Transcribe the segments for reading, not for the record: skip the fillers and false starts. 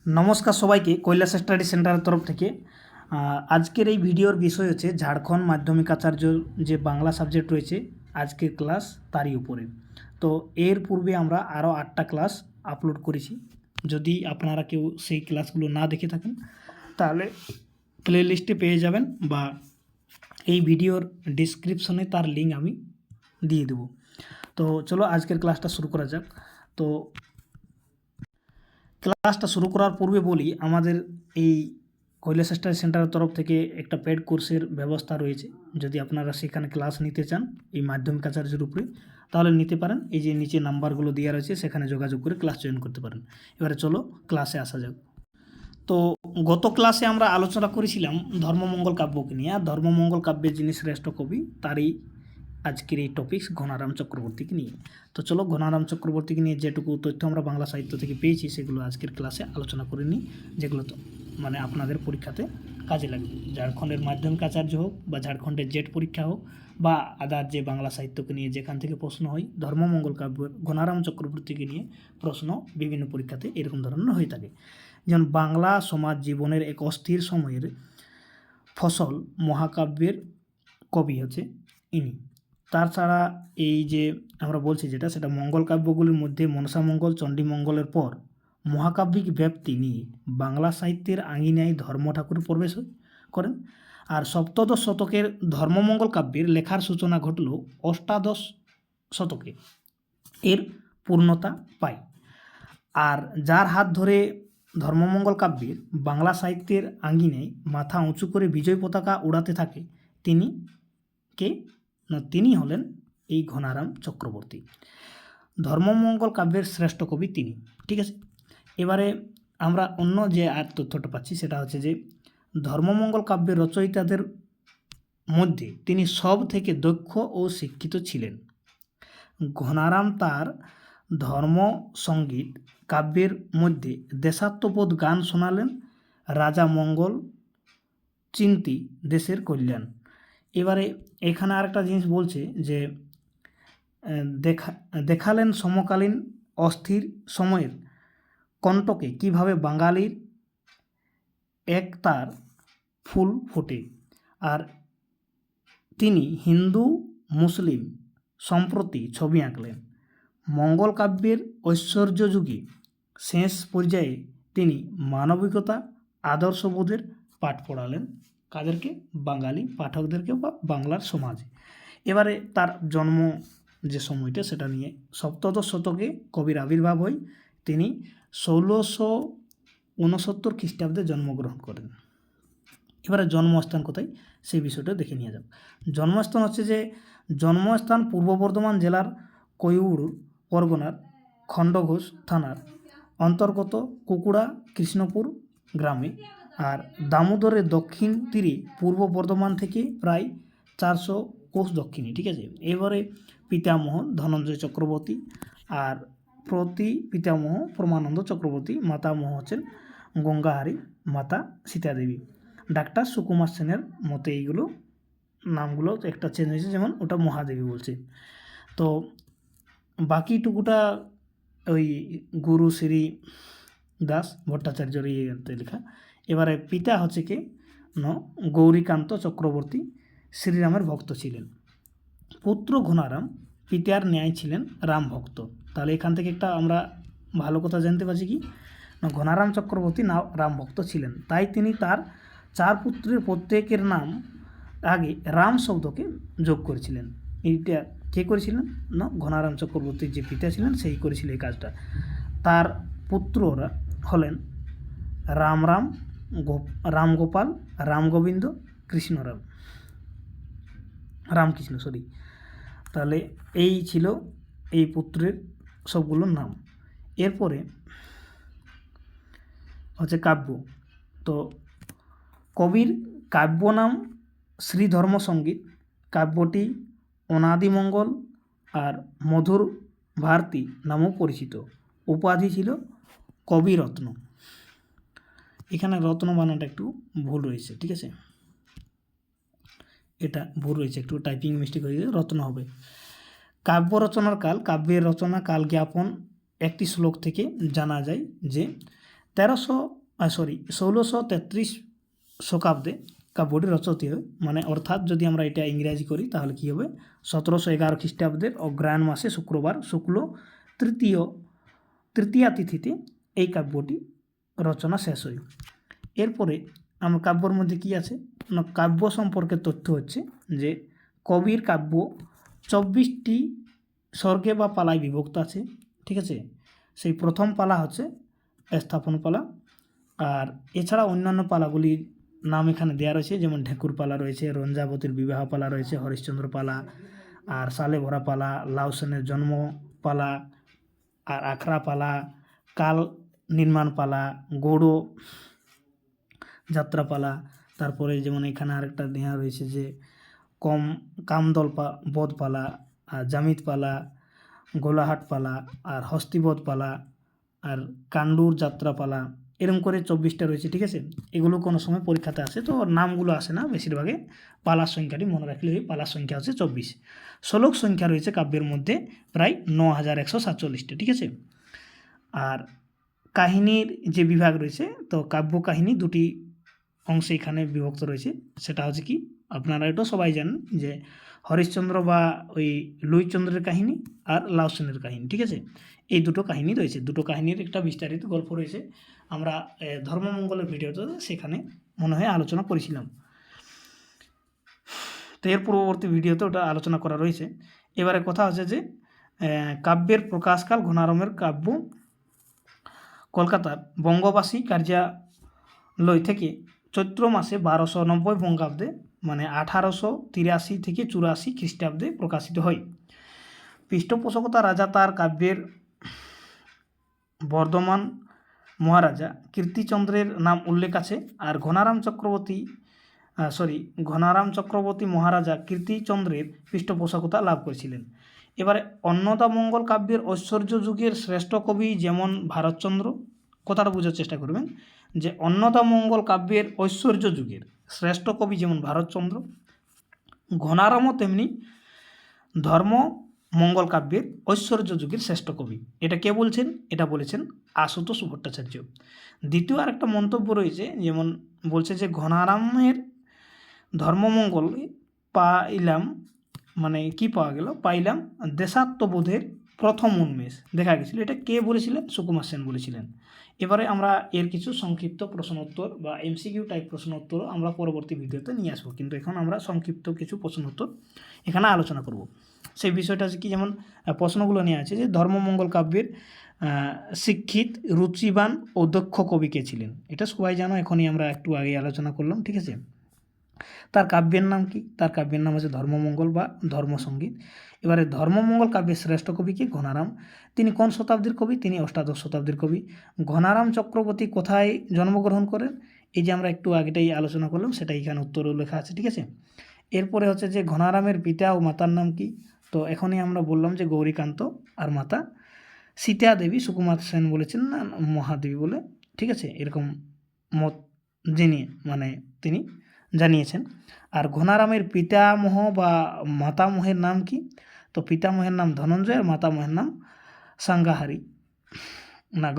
নমস্কার সবাইকে, কৈলাস স্টাডি সেন্টারের তরফ থেকে। আজকের এই ভিডিওর বিষয় হচ্ছে ঝাড়খণ্ড মাধ্যমিক আচার্য যে বাংলা সাবজেক্ট রয়েছে আজকের ক্লাস তারই উপরে। তো এর পূর্বে আমরা আরও 8টা ক্লাস আপলোড করেছি। যদি আপনারা কেউ সেই ক্লাসগুলো না দেখে থাকেন তাহলে প্লে লিস্টে পেয়ে যাবেন, বা এই ভিডিওর ডিসক্রিপশনে তার লিঙ্ক আমি দিয়ে দেবো। তো চলো আজকের ক্লাসটা শুরু করা যাক। তো ক্লাসটা শুরু করার পূর্বে বলি, আমাদের এই কৈলাস স্টাডি সেন্টারের তরফ থেকে একটা পেড কোর্সের ব্যবস্থা রয়েছে। যদি আপনারা সেখানে ক্লাস নিতে চান এই মাধ্যমিক আচার্যের উপরে, তাহলে নিতে পারেন। এই যে নিচে নাম্বারগুলো দেওয়া রয়েছে, সেখানে যোগাযোগ করে ক্লাস জয়েন করতে পারেন। এবারে চলো ক্লাসে আসা যাক। তো গত ক্লাসে আমরা আলোচনা করেছিলাম ধর্মমঙ্গল কাব্যকে নিয়ে। আর ধর্মমঙ্গল কাব্যের যিনি শ্রেষ্ঠ কবি তারই আজকের এই টপিকস ঘনারাম চক্রবর্তীকে নিয়ে। তো চলো ঘনারাম চক্রবর্তীকে নিয়ে যেটুকু তথ্য আমরা বাংলা সাহিত্য থেকে পেয়েছি সেগুলো আজকের ক্লাসে আলোচনা করে নিই, যেগুলো তো মানে আপনাদের পরীক্ষাতে কাজে লাগবে। ঝাড়খণ্ডের মাধ্যমিক আচার্য হোক বা ঝাড়খণ্ডের জেট পরীক্ষা হোক বা আদার যে বাংলা সাহিত্যকে নিয়ে যেখান থেকে প্রশ্ন হয়, ধর্মমঙ্গল কাব্যের ঘনারাম চক্রবর্তীকে নিয়ে প্রশ্ন বিভিন্ন পরীক্ষাতে এরকম ধরনের হয়ে থাকে। যেমন বাংলা সমাজ জীবনের এক অস্থির সময়ের ফসল মহাকাব্যের কবি হচ্ছে ইনি। তাছাড়া এই যে আমরা বলছি যেটা, সেটা মঙ্গল কাব্যগুলির মধ্যে মনসামঙ্গল চণ্ডীমঙ্গলের পর মহাকাব্যিক ব্যাপ্তি নিয়ে বাংলা সাহিত্যের আঙিনায় ধর্ম ঠাকুর প্রবেশ করেন। আর সপ্তদশ শতকের ধর্মমঙ্গল কাব্যের লেখার সূচনা ঘটল অষ্টাদশ শতকে, এর পূর্ণতা পায়। আর যার হাত ধরে ধর্মমঙ্গল কাব্যের বাংলা সাহিত্যের আঙিনায় মাথা উঁচু করে বিজয় পতাকা উড়াতে থাকে তিনি কে না, তিনি হলেন এই ঘনারাম চক্রবর্তী। ধর্মমঙ্গল কাব্যের শ্রেষ্ঠ কবি তিনি। ঠিক আছে, এবারে আমরা অন্য যে আর তথ্যটা পাচ্ছি সেটা হচ্ছে যে ধর্মমঙ্গল কাব্যের রচয়িতাদের মধ্যে তিনি সব থেকে দক্ষ ও শিক্ষিত ছিলেন। ঘনারাম তার ধর্ম সঙ্গীত কাব্যের মধ্যে দেশাত্মবোধ গান শোনালেন, রাজা মঙ্গল চিন্তি দেশের কল্যাণ। এবারে এখানে আরেকটা জিনিস বলছে যে দেখালেন সমকালীন অস্থির সময়ের কণ্টকে কিভাবে বাঙালির একতার ফুল ফোটে। আর তিনি হিন্দু মুসলিম সম্প্রতি ছবি আঁকলেন। মঙ্গল কাব্যের ঐশ্বর্য যুগে শেষ পর্যায়ে তিনি মানবিকতা আদর্শবোধের পাঠ পড়ালেন। কাদেরকে? বাঙালি পাঠকদেরকে বা বাংলার সমাজে। এবারে তার জন্ম যে সময়টা সেটা নিয়ে, সপ্তদশ শতকে কবির আবির্ভাব হয়। তিনি 1669 খ্রিস্টাব্দে জন্মগ্রহণ করেন। এবারে জন্মস্থান কোথায় সেই বিষয়টা দেখে নিয়ে যাক। জন্মস্থান হচ্ছে যে জন্মস্থান পূর্ব বর্ধমান জেলার কৈউর পরগনার খণ্ডঘোষ থানার অন্তর্গত কুকুড়া কৃষ্ণপুর গ্রামে। আর দামোদরের দক্ষিণ তীরে পূর্ব বর্ধমান থেকে প্রায় 400 কোষ দক্ষিণে। ঠিক আছে, এবারে পিতামহ ধনঞ্জয় চক্রবর্তী আর প্রতি পিতামহ প্রমানন্দ চক্রবর্তী, মাতামহ হচ্ছেন গঙ্গাহারী, মাতা সীতাদেবী। ডাক্তার সুকুমার সেনের মতে এইগুলো নামগুলো একটা চেঞ্জ হয়েছে, যেমন ওটা মহাদেবী বলছে। তো বাকিটুকুটা ওই গুরু শ্রী দাস ভট্টাচার্যর ইয়েতে লেখা। এবারে পিতা হচ্ছে কে ন গৌরীকান্ত চক্রবর্তী শ্রীরামের ভক্ত ছিলেন। পুত্র ঘনারাম পিতার ন্যায় ছিলেন রাম ভক্ত। তাহলে এখান থেকে একটা আমরা ভালো কথা জানতে পারছি কি না, ঘনারাম চক্রবর্তী না রাম ভক্ত ছিলেন, তাই তিনি তার 4 পুত্রের প্রত্যেকের নাম আগে রাম শব্দকে যোগ করেছিলেন। এইটা কে করেছিলেন না, ঘনারাম চক্রবর্তীর যে পিতা ছিলেন সেই করেছিল এই কাজটা। তার পুত্ররা হলেন রামগোপাল, রামগোবিন্দ, রামকৃষ্ণ। তাহলে এই ছিল এই পুত্রের সবগুলোর নাম। এরপরে হচ্ছে কাব্য। তো কবির কাব্য নাম শ্রীধর্ম সঙ্গীত। কাব্যটি অনাদিমঙ্গল আর মধুর ভারতী নামেও পরিচিত। উপাধি ছিল কবিরত্ন। এখানে রত্ন বানানটা একটু ভুল রয়েছে, ঠিক আছে, এটা ভুল রয়েছে, একটু টাইপিং মিস্টেক হয়েছে, রত্ন হবে। কাব্য রচনার কাল। কাব্যের রচনা কাল জ্ঞাপন একটি শ্লোক থেকে জানা যায় যে 1633 শকাব্দে কাব্যটি রচিত হয়, মানে অর্থাৎ যদি আমরা এটা ইংরাজি করি তাহলে কী হবে 1711 খ্রিস্টাব্দের অগ্রহায়ণ মাসে শুক্রবার শুক্ল তৃতীয়া তিথিতে এই কাব্যটি রচনা শেষ হয়। এরপরে আমার কাব্যর মধ্যে কী আছে না, কাব্য সম্পর্কে তথ্য হচ্ছে যে কবির কাব্য 24টি স্বর্গে বা পালায় বিভক্ত আছে, ঠিক আছে। সেই প্রথম পালা হচ্ছে স্থাপন পালা, আর এছাড়া অন্যান্য পালাগুলির নাম এখানে দেওয়া রয়েছে, যেমন ঢেকুর পালা রয়েছে, রঞ্জাবতীর বিবাহ পালা রয়েছে, হরিশ্চন্দ্র পালা, আর সালে ভরা পালা, লাউসেনের জন্ম পালা, আর আখড়া পালা, কাল নির্মাণ পালা, গৌড় যাত্রাপালা। তারপরে যেমন এখানে আরেকটা দেওয়া রয়েছে যে কামদল বধ পালা, আর জামিত পালা, গোলাহাট পালা, আর হস্তিবধ পালা, আর কান্ডুর যাত্রাপালা, এরকম করে 24টা রয়েছে, ঠিক আছে। এগুলো কোনো সময় পরীক্ষাতে আসে, তো নামগুলো আসে না, বেশিরভাগে পালার সংখ্যাটি মনে রাখলে পালার সংখ্যা হচ্ছে 24। শ্লোক সংখ্যা রয়েছে কাব্যের মধ্যে প্রায় 9147টা, ঠিক আছে। আর কাহিনীর যে বিভাগ রয়েছে, তো কাব্য কাহিনী দুটি অংশে এখানে বিভক্ত রয়েছে। সেটা হচ্ছে কি, আপনারা এটা সবাই জানেন যে হরিশ্চন্দ্র বা ওই লুইচন্দ্রের কাহিনী আর লাউসেনের কাহিনী, ঠিক আছে। এই দুটো কাহিনী রয়েছে, দুটো কাহিনীর একটা বিস্তারিত গল্প রয়েছে। আমরা ধর্মমঙ্গলের ভিডিওতে সেখানে মনে হয় আলোচনা করেছিলাম, তো এর পূর্ববর্তী ভিডিওতে ওটা আলোচনা করা রয়েছে। এবারে কথা হচ্ছে যে কাব্যের প্রকাশকাল ঘনারমের কাব্য কলকাতার বঙ্গবাসী কার্যালয় থেকে চৈত্র মাসে 1290 বঙ্গাব্দে মানে 1883 থেকে 84 খ্রিস্টাব্দে প্রকাশিত হয়। পৃষ্ঠপোষকতা রাজা তার কাব্যের বর্ধমান মহারাজা কীর্তিচন্দ্রের নাম উল্লেখ আছে, আর ঘনারাম চক্রবর্তী মহারাজা কীর্তিচন্দ্রের পৃষ্ঠপোষকতা লাভ করেছিলেন। এবারে অন্নদামঙ্গল কাব্যের ঐশ্বর্য যুগের শ্রেষ্ঠ কবি যেমন ভারতচন্দ্র, কথাটা বোঝার চেষ্টা করবেন যে অন্নদামঙ্গল কাব্যের ঐশ্বর্য যুগের শ্রেষ্ঠ কবি যেমন ভারতচন্দ্র, ঘনারামও তেমনি ধর্মমঙ্গল কাব্যের ঐশ্বর্য যুগের শ্রেষ্ঠ কবি। এটা কে বলছেন? এটা বলেছেন আশুতোষ ভট্টাচার্য। দ্বিতীয় আরেকটা মন্তব্য রয়েছে, যেমন বলছে যে ঘনারামের ধর্মমঙ্গল পাইলাম, মানে কি পাওয়া গেল, পাইলাম দেশাত্মবোধের প্রথম উন্মেষ দেখা গেছিল। এটা কে বলেছিলেন? সুকুমার সেন বলেছিলেন। এবারে আমরা এর কিছু সংক্ষিপ্ত প্রশ্ন উত্তর বা এমসিকিউ টাইপ প্রশ্ন উত্তর আমরা পরবর্তী ভিডিওতে নিয়ে আসবো, কিন্তু এখন আমরা সংক্ষিপ্ত কিছু প্রশ্ন উত্তর এখানে আলোচনা করব। সেই বিষয়টা হচ্ছে কি, যেমন প্রশ্নগুলো নিয়ে আছে যে ধর্মমঙ্গল কাব্যের শিক্ষিত, রুচিবান ও দক্ষ কবি কে ছিলেন? এটা সবাই জানো, এখনই আমরা একটু আগে আলোচনা করলাম, ঠিক আছে। তার কাব্যের নাম কি? তার কাব্যের নাম হচ্ছে ধর্মমঙ্গল বা ধর্মসঙ্গীত। এবারে ধর্মমঙ্গল কাব্যের শ্রেষ্ঠ কবি কে? ঘনারাম। তিনি কোন শতাব্দীর কবি? তিনি অষ্টাদশ শতাব্দীর কবি। ঘনারাম চক্রবর্তী কোথায় জন্মগ্রহণ করেন? এই যে আমরা একটু আগেটাই আলোচনা করলাম, সেটা এখানে উত্তরও লেখা আছে, ঠিক আছে। এরপরে হচ্ছে যে ঘনারামের পিতা ও মাতার নাম কি? তো এখনই আমরা বললাম যে গৌরীকান্ত, আর মাতা সীতা দেবী। সুকুমার সেন বলেছেন না মহাদেবী বলে, ঠিক আছে, এরকম মত মানে তিনি জানিয়েছেন। আর ঘনারামের পিতামহ বা মাতামহের নাম কি? তো পিতামহের নাম ধনঞ্জয়, আর মাতামহের নাম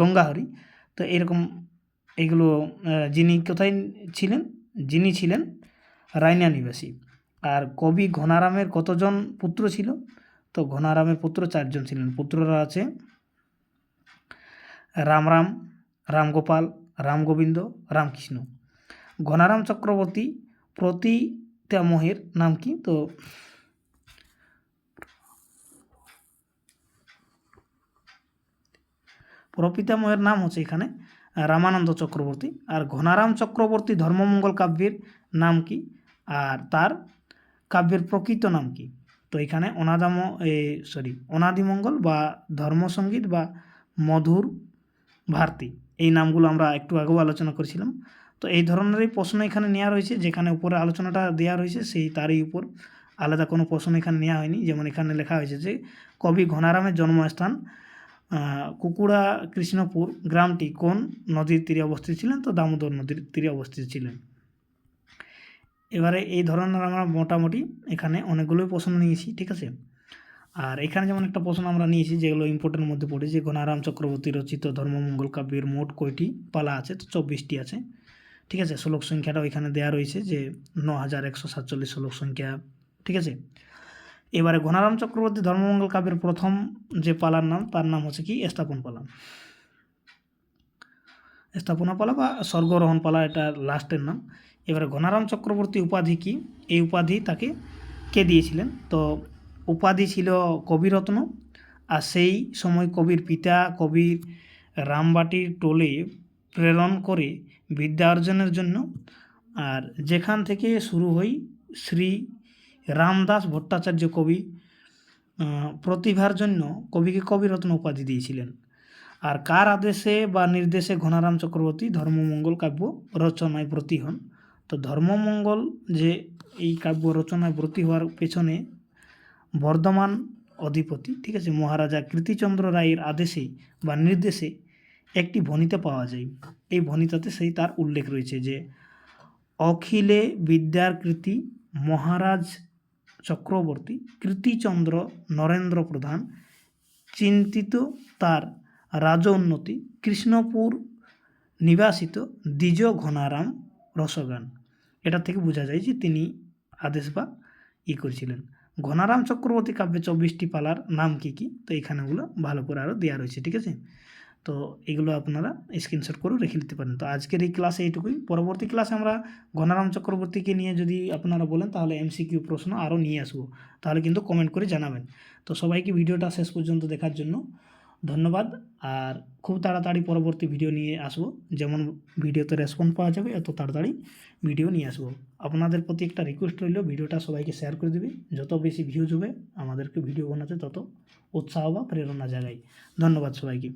গঙ্গাহরি। তো এরকম এগুলো যিনি কোথায় ছিলেন? যিনি ছিলেন রায়না নিবাসী। আর কবি ঘনারামের কতজন পুত্র ছিল? তো ঘনারামের পুত্র 4 জন ছিলেন। পুত্ররা আছে রামরাম, রামগোপাল, রামগোবিন্দ, রামকৃষ্ণ। ঘনারাম চক্রবর্তী প্রপিতামহের নাম কি? তো প্রপিতামহের নাম হচ্ছে এখানে রামানন্দ চক্রবর্তী। আর ঘনারাম চক্রবর্তী ধর্মমঙ্গল কাব্যের নাম কি? আর তার কাব্যের প্রকৃত নাম কি? তো এখানে অনাদিমঙ্গল বা ধর্মসঙ্গীত বা মধুর ভারতী, এই নামগুলো আমরা একটু আগেও আলোচনা করেছিলাম। তো এই ধরনেরই প্রশ্ন এখানে নেওয়া রয়েছে, যেখানে উপরে আলোচনাটা দেওয়া রয়েছে সেই তারই উপর আলাদা কোনো প্রশ্ন এখানে নেওয়া হয়নি। যেমন এখানে লেখা হয়েছে যে কবি ঘনারামের জন্মস্থান কুকুড়া কৃষ্ণপুর গ্রামটি কোন নদীর তীরে অবস্থিত ছিলেন? তো দামোদর নদীর তীরে অবস্থিত ছিলেন। এবারে এই ধরনের আমরা মোটামুটি এখানে অনেকগুলোই প্রশ্ন নিয়েছি, ঠিক আছে। আর এখানে যেমন একটা প্রশ্ন আমরা নিয়েছি যেগুলো ইম্পর্টেন্টের মধ্যে পড়ে, যে ঘনারাম চক্রবর্তী রচিত ধর্মমঙ্গল কাব্যের মোট কয়টি পালা আছে? তো 24টি আছে। ঠিক আছে, শ্লোক সংখ্যাটাও এখানে দেওয়া রয়েছে যে 9147 শ্লোক সংখ্যা। ঠিক আছে, এবারে ঘনারাম চক্রবর্তী ধর্মমঙ্গল কাব্যের প্রথম যে পালার নাম, তার নাম হচ্ছে কি স্থাপন পালা, স্থাপনা পালা বা স্বর্গরোহণ পালা, এটা লাস্টের নাম। এবারে ঘনারাম চক্রবর্তী উপাধি কি? এই উপাধি তাকে কে দিয়েছিলেন? তো উপাধি ছিল কবিরত্ন। আর সেই সময় কবির পিতা কবির রামবাটির টোলে প্রেরণ করে বিদ্যা অর্জনের জন্য। আর যেখান থেকে শুরু হই শ্রী রামদাস ভট্টাচার্য কবি প্রতিভার জন্য কবিকে কবিরত্ন উপাধি দিয়েছিলেন। আর কার আদেশে বা নির্দেশে ঘনারাম চক্রবর্তী ধর্মমঙ্গল কাব্য রচনায় ব্রতী হন? তো ধর্মমঙ্গল যে এই কাব্য রচনায় ব্রতী হওয়ার পেছনে বর্ধমান অধিপতি, ঠিক আছে, মহারাজা কীর্তিচন্দ্র রায়ের আদেশে বা নির্দেশে একটি ভণিতা পাওয়া যায়। এই ভণিতাতে সেই তার উল্লেখ রয়েছে যে অখিলে বিদ্যার কীর্তি মহারাজ চক্রবর্তী কীর্তিচন্দ্র নরেন্দ্র প্রধান চিন্তিত তার রাজোন্নতি কৃষ্ণপুর নিবাসিত দ্বিজ ঘনারাম রসগান। এটা থেকে বোঝা যায় যে তিনি আদেশ বা করেছিলেন। ঘনারাম চক্রবর্তী কাব্যে 24টি পালার নাম কী কী? তো এখানে ওগুলো ভালো করে আরও দেওয়া রয়েছে। ঠিক আছে, তো এগুলো আপনারা স্ক্রিনশট করে রেখে দিতে পারেন। তো আজকের এই ক্লাসে এইটুকুই। পরবর্তী ক্লাসে আমরা ঘনারাম চক্রবর্তীকে নিয়ে যদি আপনারা বলেন তাহলে এমসিকিউ প্রশ্ন আরও নিয়ে আসবো, তাহলে কিন্তু কমেন্ট করে জানাবেন। তো সবাইকে ভিডিওটা শেষ পর্যন্ত দেখার জন্য ধন্যবাদ। আর খুব তাড়াতাড়ি পরবর্তী ভিডিও নিয়ে আসবো, যেমন ভিডিওতে রেসপন্স পাওয়া যাবে এত তাড়াতাড়ি ভিডিও নিয়ে আসবো। আপনাদের প্রতি একটা রিকোয়েস্ট রইল, ভিডিওটা সবাইকে শেয়ার করে দেবে। যত বেশি ভিউজ হবে আমাদেরকে ভিডিও বানাতে তত উৎসাহ বা প্রেরণা জাগায়। ধন্যবাদ সবাইকে।